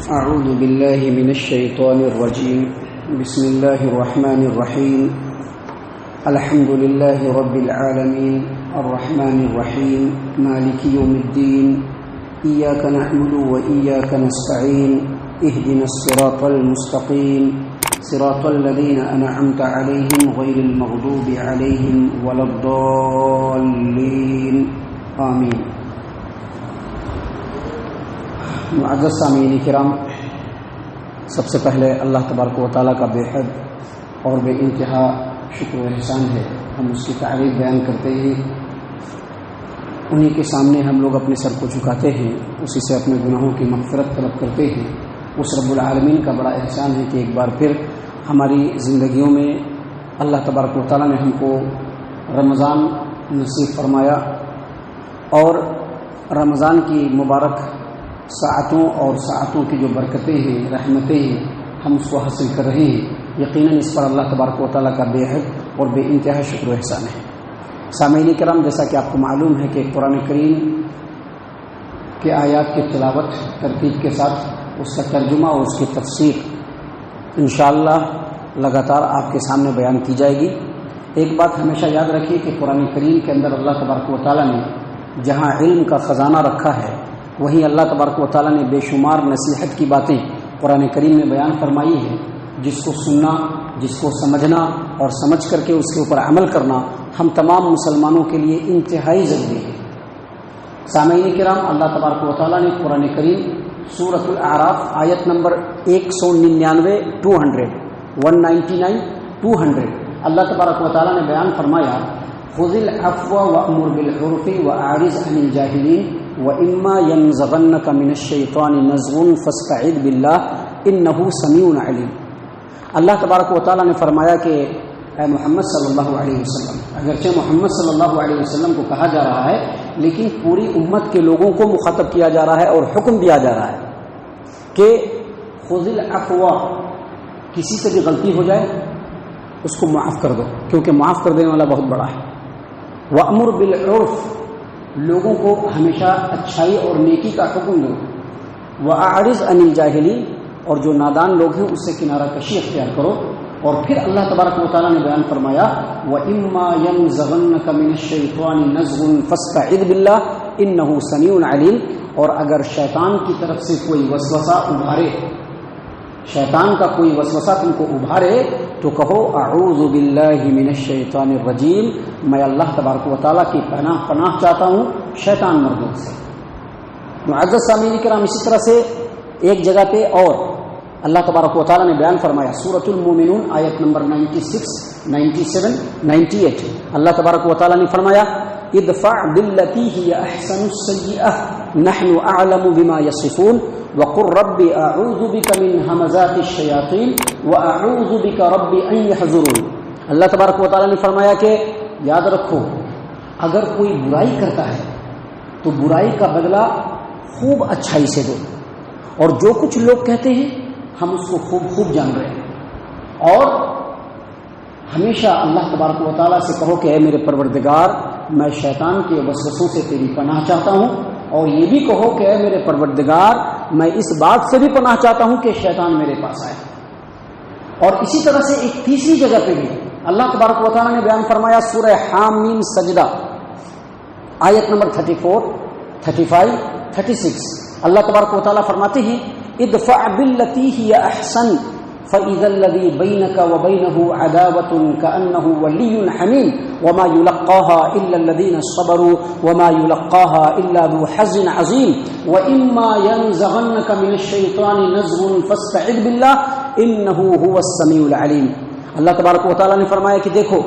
أعوذ بالله من الشيطان الرجيم. بسم الله الرحمن الرحيم. الحمد لله رب العالمين الرحمن الرحيم مالك يوم الدين. إياك نعبد وإياك نستعين. اهدنا الصراط المستقيم صراط الذين أنعمت عليهم غير المغضوب عليهم ولا الضالين آمين. معزز سامعین کرام، سب سے پہلے اللہ تبارک و تعالیٰ کا بے حد اور بے انتہا شکر و احسان ہے. ہم اس کی تعریف بیان کرتے ہیں، انہی کے سامنے ہم لوگ اپنے سر کو جھکاتے ہیں، اسی سے اپنے گناہوں کی مغفرت طلب کرتے ہیں. اس رب العالمین کا بڑا احسان ہے کہ ایک بار پھر ہماری زندگیوں میں اللہ تبارک و تعالیٰ نے ہم کو رمضان نصیب فرمایا، اور رمضان کی مبارک ساعتوں اور ساعتوں کی جو برکتیں ہیں، رحمتیں ہیں، ہم اس کو حاصل کر رہے ہیں. یقیناً اس پر اللہ تبارک و تعالیٰ کا بے حد اور بے انتہا شکر و احسان ہے. سامعین کرام، جیسا کہ آپ کو معلوم ہے کہ قرآن کریم کے آیات کی تلاوت ترتیب کے ساتھ اس کا ترجمہ اور اس کی تفسیر انشاءاللہ لگاتار آپ کے سامنے بیان کی جائے گی. ایک بات ہمیشہ یاد رکھیے کہ قرآن کریم کے اندر اللہ تبارک و تعالیٰ نے جہاں علم کا خزانہ رکھا ہے، وہیں اللہ تبارک و تعالیٰ نے بے شمار نصیحت کی باتیں قرآن کریم میں بیان فرمائی ہیں، جس کو سننا، جس کو سمجھنا اور سمجھ کر کے اس کے اوپر عمل کرنا ہم تمام مسلمانوں کے لیے انتہائی ضروری ہے. سامعین کرام، اللہ تبارک و تعالیٰ نے قرآن کریم سورۃ الاعراف آیت نمبر 199 اللہ تبارک و تعالیٰ نے بیان فرمایا، خذ العفو وأمر بالعرف وأعرض عن الجاہلین وإما ينزغنك من الشیطان نزغ فاستعذ باللہ انہ سمیع علیم. اللہ تبارک و تعالیٰ نے فرمایا کہ اے محمد صلی اللہ علیہ وسلم، اگرچہ محمد صلی اللہ علیہ وسلم کو کہا جا رہا ہے، لیکن پوری امت کے لوگوں کو مخاطب کیا جا رہا ہے اور حکم دیا جا رہا ہے کہ خذ العفو، کسی سے بھی غلطی ہو جائے اس کو معاف کر دو، کیونکہ معاف کر دینے والا بہت بڑا ہے. وَأْمُرْ بِالْعُرْفِ، لوگوں کو ہمیشہ اچھائی اور نیکی کا حکم دو. وَأَعْرِضْ عَنِ الْجَاهِلِينَ، اور جو نادان لوگ ہیں اس سے کنارہ کشی اختیار کرو. اور پھر اللہ تبارک و تعالیٰ نے بیان فرمایا، وَإِمَّا يَنزَغَنَّكَ مِنَ الشَّيْطَانِ نَزْغٌ فَاسْتَعِذْ بِاللَّهِ إِنَّهُ سَمِيعٌ عَلِيمٌ. اور اگر شیطان کی طرف سے کوئی وسوسہ ابھارے، شیطان کا کوئی وسوسہ تم کو ابھارے تو کہو اعوذ باللہ من الشیطان الرجیم، میں اللہ تبارک و تعالیٰ کی پناہ چاہتا ہوں شیطان مردود سے. معزز سامعین کرام، اسی طرح سے ایک جگہ پہ اور اللہ تبارک و تعالیٰ نے بیان فرمایا، سورۃ المومنون آیت نمبر 96، 97، 98 اللہ تبارک و تعالیٰ نے فرمایا، ادفع باللتی ہی احسن السیئہ نحن اعلم بما یصفون وقل رب اعوذ بک من ہمزات الشیاطین واعوذ بک رب ان یحضرون. اللہ تبارک و تعالیٰ نے فرمایا کہ یاد رکھو، اگر کوئی برائی کرتا ہے تو برائی کا بدلہ خوب اچھائی سے دو. اور جو کچھ لوگ کہتے ہیں ہم اس کو خوب جان رہے ہیں. اور ہمیشہ اللہ تبارک و تعالیٰ سے کہو کہ اے میرے پروردگار، میں شیطان کے وسوسوں سے تیری پناہ چاہتا ہوں. اور یہ بھی کہو کہ اے میرے پروردگار، میں اس بات سے بھی پناہ چاہتا ہوں کہ شیطان میرے پاس آئے. اور اسی طرح سے ایک تیسری جگہ پہ بھی اللہ تبارک و تعالیٰ نے بیان فرمایا، سورہ حامیم سجدہ آیت نمبر 34، 35، 36 اللہ تبارک و تعالیٰ فرماتے ہیں، ادفع باللتی ہی احسن فإذا الذي بينك وبينه عداوة كأنه ولي حميم وما يلقاها إلا الذين صبروا وما يلقاها إلا ذو حظ عظيم وإما ينزغنك من الشيطان نزغ فاستعذ بالله إنه هو السميع العليم. اللہ تبارک و تعالیٰ نے فرمایا کہ دیکھو،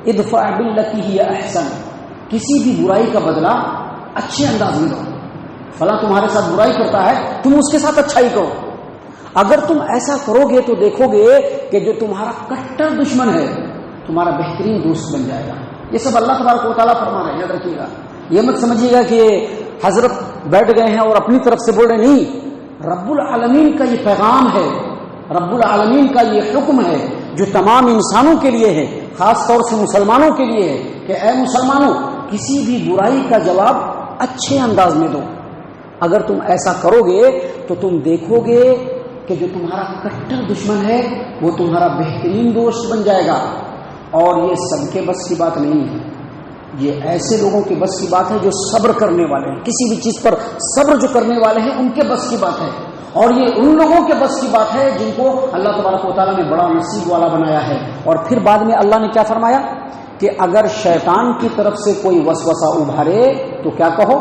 ادفع باللتی ہی احسن، کسی بھی برائی کا بدلہ اچھے انداز میں دو. فلاں تمہارے ساتھ برائی کرتا ہے، تم اس کے ساتھ اچھائی کرو. اگر تم ایسا کرو گے تو دیکھو گے کہ جو تمہارا کٹر دشمن ہے تمہارا بہترین دوست بن جائے گا. یہ سب اللہ تبارک و تعالیٰ فرما رہے ہیں، یاد رکھیے گا. یہ مت سمجھیے گا کہ حضرت بیٹھ گئے ہیں اور اپنی طرف سے بول رہے. نہیں، رب العالمین کا یہ پیغام ہے، رب العالمین کا یہ حکم ہے جو تمام انسانوں کے لیے ہے، خاص طور سے مسلمانوں کے لیے ہے کہ اے مسلمانوں، کسی بھی برائی کا جواب اچھے انداز میں دو. اگر تم ایسا کرو گے تو تم دیکھو گے کہ جو تمہارا کٹر دشمن ہے وہ تمہارا بہترین دوست بن جائے گا. اور یہ سب کے بس کی بات نہیں ہے، یہ ایسے لوگوں کے بس کی بات ہے جو صبر کرنے والے ہیں، کسی بھی چیز پر صبر جو کرنے والے ہیں ان کے بس کی بات ہے. اور یہ ان لوگوں کے بس کی بات ہے جن کو اللہ تبارک و تعالیٰ نے بڑا نصیب والا بنایا ہے. اور پھر بعد میں اللہ نے کیا فرمایا کہ اگر شیطان کی طرف سے کوئی وسوسہ ابھارے تو کیا کہو،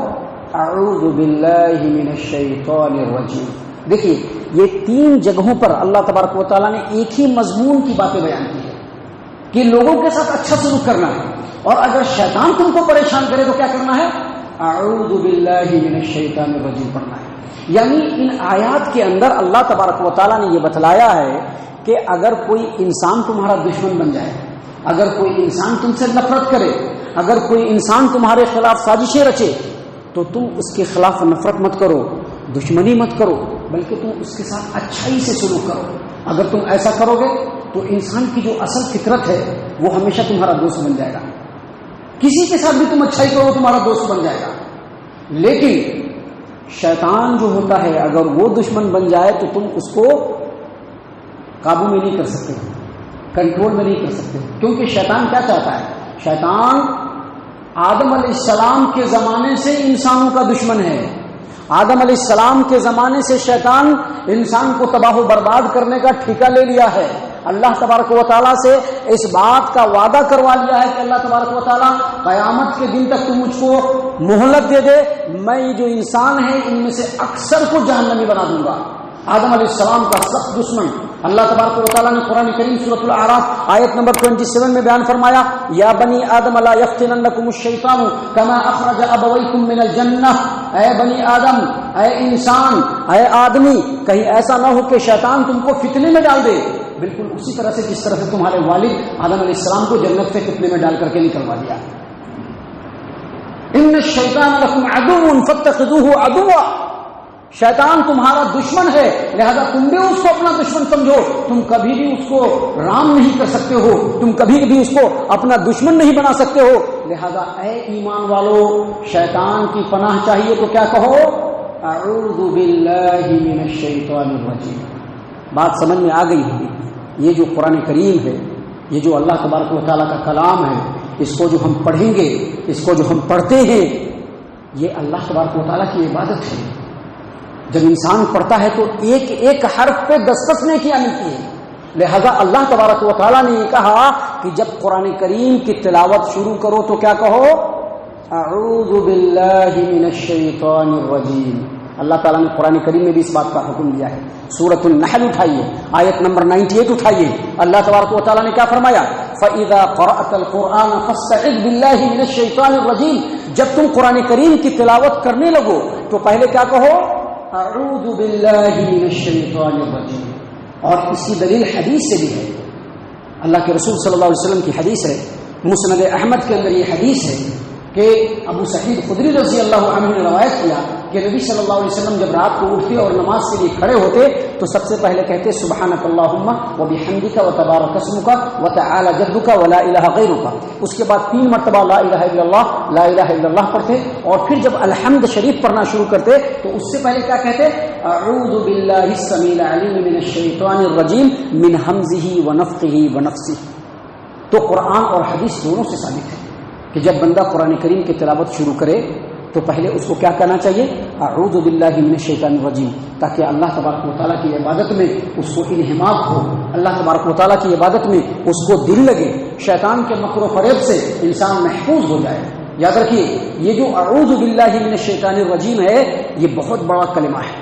اعوذ باللہ من الشیطان الرجیم. دیکھیے یہ 3 جگہوں پر اللہ تبارک و تعالیٰ نے ایک ہی مضمون کی باتیں بیان کی ہے کہ لوگوں کے ساتھ اچھا سلوک کرنا ہے، اور اگر شیطان تم کو پریشان کرے تو کیا کرنا ہے، اعوذ باللہ من الشیطان الرجیم پڑھنا ہے. یعنی ان آیات کے اندر اللہ تبارک و تعالیٰ نے یہ بتلایا ہے کہ اگر کوئی انسان تمہارا دشمن بن جائے، اگر کوئی انسان تم سے نفرت کرے، اگر کوئی انسان تمہارے خلاف سازشیں رچے تو تم اس کے خلاف نفرت مت کرو، دشمنی مت کرو، بلکہ تم اس کے ساتھ اچھائی سے سلوک کرو. اگر تم ایسا کرو گے تو انسان کی جو اصل فطرت ہے وہ ہمیشہ تمہارا دوست بن جائے گا. کسی کے ساتھ بھی تم اچھائی کرو تمہارا دوست بن جائے گا. لیکن شیطان جو ہوتا ہے اگر وہ دشمن بن جائے تو تم اس کو قابو میں نہیں کر سکتے، کنٹرول میں نہیں کر سکتے. کیونکہ شیطان کیا چاہتا ہے، شیطان آدم علیہ السلام کے زمانے سے انسانوں کا دشمن ہے. آدم علیہ السلام کے زمانے سے شیطان انسان کو تباہ و برباد کرنے کا ٹھیکہ لے لیا ہے. اللہ تبارک و تعالیٰ سے اس بات کا وعدہ کروا لیا ہے کہ اللہ تبارک و تعالیٰ قیامت کے دن تک تم مجھ کو مہلت دے دے، میں یہ جو انسان ہے ان میں سے اکثر کو جہنمی بنا دوں گا. آدم علیہ السلام کا سخت دشمن اللہ تبارک و تعالیٰ نے قرآن کریم سورۃ الاعراف آیت نمبر 27 میں بیان فرمایا، یا بنی آدم لا یفتننکم الشیطان کما اخرج ابویکم من الجنہ. اے بنی آدم، اے انسان، اے آدمی، کہیں ایسا نہ ہو کہ شیطان تم کو فتنے میں ڈال دے، بالکل اسی طرح سے جس طرح سے تمہارے والد آدم علیہ السلام کو جنت سے فتنے میں ڈال کر کے نکلوا دیا. ان الشیطان لکم عدو فاتخذوہ عدوا. شیطان تمہارا دشمن ہے، لہذا تم بھی اس کو اپنا دشمن سمجھو. تم کبھی بھی اس کو رام نہیں کر سکتے ہو، تم کبھی بھی اس کو اپنا دشمن نہیں بنا سکتے ہو. لہذا اے ایمان والو، شیطان کی پناہ چاہیے تو کیا کہو، اعوذ باللہ من الشیطان الرجیم. بات سمجھ میں آ گئی ہوگی. یہ جو قرآن کریم ہے، یہ جو اللہ تبارک و تعالیٰ کا کلام ہے، اس کو جو ہم پڑھیں گے، اس کو جو ہم پڑھتے ہیں، یہ اللہ تبارک و تعالیٰ کی عبادت ہے. جب انسان پڑھتا ہے تو ایک ایک حرف پہ 10 نیکیاں ملتی ہیں. لہذا اللہ تبارک و تعالیٰ نے یہ کہا کہ جب قرآن کریم کی تلاوت شروع کرو تو کیا کہو، اعوذ باللہ من الشیطان الرجیم. اللہ تعالیٰ نے قرآن کریم میں بھی اس بات کا حکم دیا ہے. سورۃ النحل اٹھائیے، آیت نمبر 98 اٹھائیے. اللہ تبارک و تعالیٰ نے کیا فرمایا، فَإِذَا قَرَأْتَ الْقُرْآنَ فَاسْتَعِذْ بِاللَّهِ مِنَ الشَّيْطَانِ الرَّجِيمِ. جب تم قرآن کریم کی تلاوت کرنے لگو تو پہلے کیا کہو، اعوذ باللہ من الشیطان الرجیم. اور اس کی دلیل حدیث سے بھی ہے. اللہ کے رسول صلی اللہ علیہ وسلم کی حدیث ہے، مسند احمد کے اندر یہ حدیث ہے کہ ابو سعید خدری رضی اللہ عنہ نے روایت کیا کہ نبی صلی اللہ علیہ وسلم جب رات کو اٹھتے اور نماز کے لیے کھڑے ہوتے تو سب سے پہلے کہتے سبحانک اللہم وبحمدک وتبارک اسمک وتعالی جدک ولا الہ غیرک. اس کے بعد 3 مرتبہ لا الہ الا اللہ، لا الہ الا اللہ پڑھتے، اور پھر جب الحمد شریف پڑھنا شروع کرتے تو اس سے پہلے کیا کہتے، اعوذ باللہ السمیع العلیم من الشیطان الرجیم من ہمزہ ونفخہ ونفثہ. تو قرآن اور حدیث دونوں سے ثابت ہے کہ جب بندہ قرآن کریم کی تلاوت شروع کرے تو پہلے اس کو کیا کہنا چاہیے، اعوذ باللہ من الشیطان الرجیم، تاکہ اللہ تبارک و تعالیٰ کی عبادت میں اس کو انہماک ہو، اللہ تبارک و تعالیٰ کی عبادت میں اس کو دل لگے، شیطان کے مکر و فریب سے انسان محفوظ ہو جائے. یاد رکھیے یہ جو اعوذ باللہ من الشیطان الرجیم ہے یہ بہت بڑا کلمہ ہے،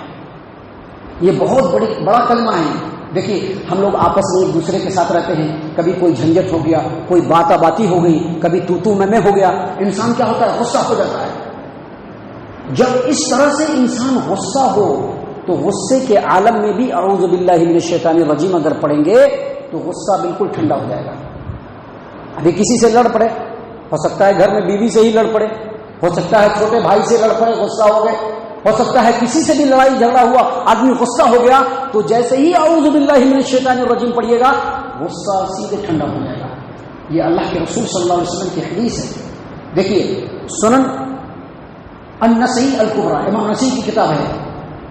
یہ بہت بڑا کلمہ ہے. دیکھیے ہم لوگ آپس میں ایک دوسرے کے ساتھ رہتے ہیں، کبھی کوئی جھنجٹ ہو گیا، کوئی باتی ہو گئی، کبھی تو میں ہو گیا، انسان کیا ہوتا ہے، غصہ ہو جاتا ہے. جب اس طرح سے انسان غصہ ہو تو غصے کے عالم میں بھی اعوذ باللہ من الشیطان الرجیم اگر پڑھیں گے تو غصہ بالکل ٹھنڈا ہو جائے گا. ابھی کسی سے لڑ پڑے، ہو سکتا ہے گھر میں بیوی سے ہی لڑ پڑے، ہو سکتا ہے چھوٹے بھائی سے لڑ پڑے، غصہ ہو گئے، ہو سکتا ہے کسی سے بھی لڑائی جھگڑا ہوا، آدمی غصہ ہو گیا تو جیسے ہی اعوذ باللہ من الشیطان الرجیم پڑھیے گا غصہ سیدھے ٹھنڈا ہو جائے گا. یہ اللہ کے رسول صلی اللہ علیہ وسلم کی حدیث ہے. دیکھیے سنن النسائی الکبریٰ، امام نسائی کی کتاب ہے،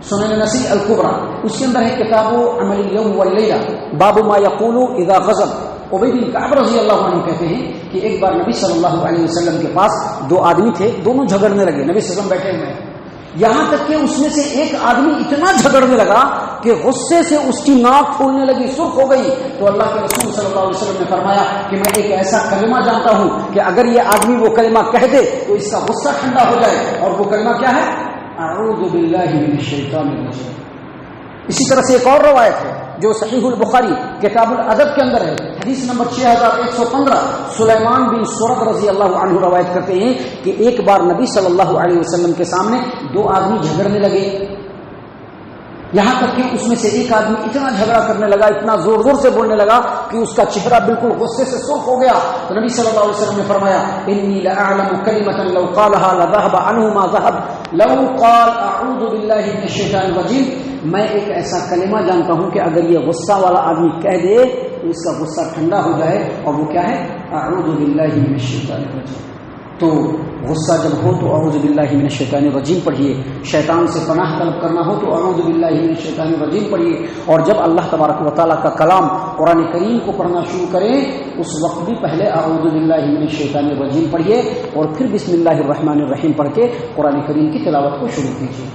سنن نسائی الکبری، اس کے اندر ہے کتاب عمل الیوم واللیلہ باب ما یقول اذا غضب۔ عبید بن کعب رضی اللہ عنہ کہتے ہیں کہ ایک بار نبی صلی اللہ علیہ وسلم کے پاس دو آدمی تھے، دونوں جھگڑنے لگے، نبی صلی اللہ علیہ وسلم بیٹھے ہوئے ہیں، یہاں تک کہ اس میں سے ایک آدمی اتنا جھگڑنے لگا کہ غصے سے اس کی ناک پھولنے لگی، سرخ ہو گئی۔ تو اللہ کے رسول صلی اللہ علیہ وسلم نے فرمایا کہ میں ایک ایسا کلمہ جانتا ہوں کہ اگر یہ آدمی وہ کلمہ کہہ دے تو اس کا غصہ ٹھنڈا ہو جائے، اور وہ کلمہ کیا ہے؟ اعوذ باللہ من الشیطان الرجیم۔ اسی طرح سے ایک اور روایت ہے جو صحیح البخاری کتاب الادب کے اندر ہے، حدیث نمبر 6115، سلیمان بن سرد رضی اللہ عنہ روایت کرتے ہیں کہ ایک بار نبی صلی اللہ علیہ وسلم کے سامنے دو آدمی جھگڑنے لگے، یہاں تک کہ اس میں سے ایک آدمی اتنا جھگڑا کرنے لگا، اتنا زور زور سے بولنے لگا کہ اس کا چہرہ بالکل غصے سے سرخ ہو گیا۔ تو نبی صلی اللہ علیہ وسلم نے فرمایا انی لاعلم کلمۃ لو قالها لذهب عنه ما ذهب لو قال اعوذ باللہ من الشیطان الرجیم، میں ایک ایسا کلمہ جانتا ہوں کہ اگر یہ غصہ والا آدمی کہہ دے تو اس کا غصہ ٹھنڈا ہو جائے، اور وہ کیا ہے؟ اعوذ باللہ من الشیطان الرجیم۔ تو غصہ جب ہو تو اعوذ باللہ من الشیطان الرجیم پڑھیے، شیطان سے پناہ طلب کرنا ہو تو اعوذ باللہ من الشیطان الرجیم پڑھیے، اور جب اللہ تبارک و تعالیٰ کا کلام قرآن کریم کو پڑھنا شروع کریں اس وقت بھی پہلے اعوذ باللہ من الشیطان الرجیم پڑھیے، اور پھر بسم اللہ الرحمن الرحیم پڑھ کے قرآن کریم کی تلاوت کو شروع کیجیے۔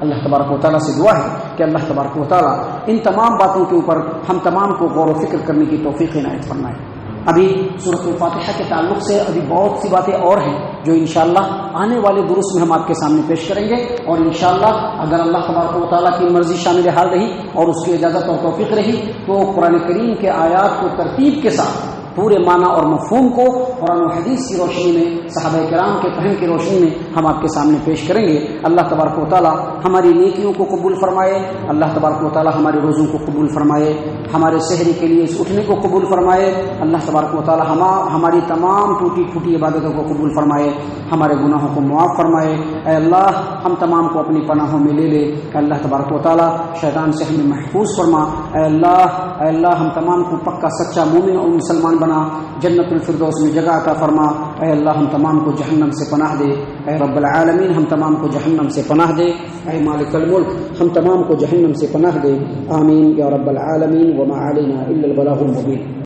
اللہ تبارک و تعالیٰ سے دعا ہے کہ اللہ تبارک و تعالیٰ ان تمام باتوں کے اوپر ہم تمام کو غور و فکر کرنے کی توفیق عنایت فرمائے۔ ابھی سورۃ الفاتحہ کے تعلق سے ابھی بہت سی باتیں اور ہیں جو انشاءاللہ آنے والے دروس میں ہم آپ کے سامنے پیش کریں گے، اور انشاءاللہ اگر اللہ تبارک و تعالیٰ کی مرضی شامل حال رہی اور اس کی اجازت اور توفیق رہی تو قرآن کریم کے آیات کو ترتیب کے ساتھ پورے معنی اور مفہوم کو قرآن و حدیث کی روشنی میں، صحابہ کرام کے فہم کی روشنی میں ہم آپ کے سامنے پیش کریں گے۔ اللہ تبارک و تعالیٰ ہماری نیکیوں کو قبول فرمائے، اللہ تبارک و تعالیٰ ہمارے روزوں کو قبول فرمائے، ہمارے سحری کے لیے اس اٹھنے کو قبول فرمائے، اللہ تبارک و تعالیٰ ہماری تمام ٹوٹی پھوٹی عبادتوں کو قبول فرمائے، ہمارے گناہوں کو معاف فرمائے۔ اے اللہ ہم تمام کو اپنی پناہوں میں لے لے، کہ اللہ تبارک و تعالیٰ شیطان سے ہمیں محفوظ فرما۔ اے اللہ ہم تمام کو پکا سچا مومن اور مسلمان بنا، جنت الفردوس میں جگہ عطا فرما۔ اے اللہ ہم تمام کو جہنم سے پناہ دے، اے رب العالمین ہم تمام کو جہنم سے پناہ دے، اے مالک الملک ہم تمام کو جہنم سے پناہ دے، آمین یا رب العالمین۔ وما علینا الا البلاغ المبین۔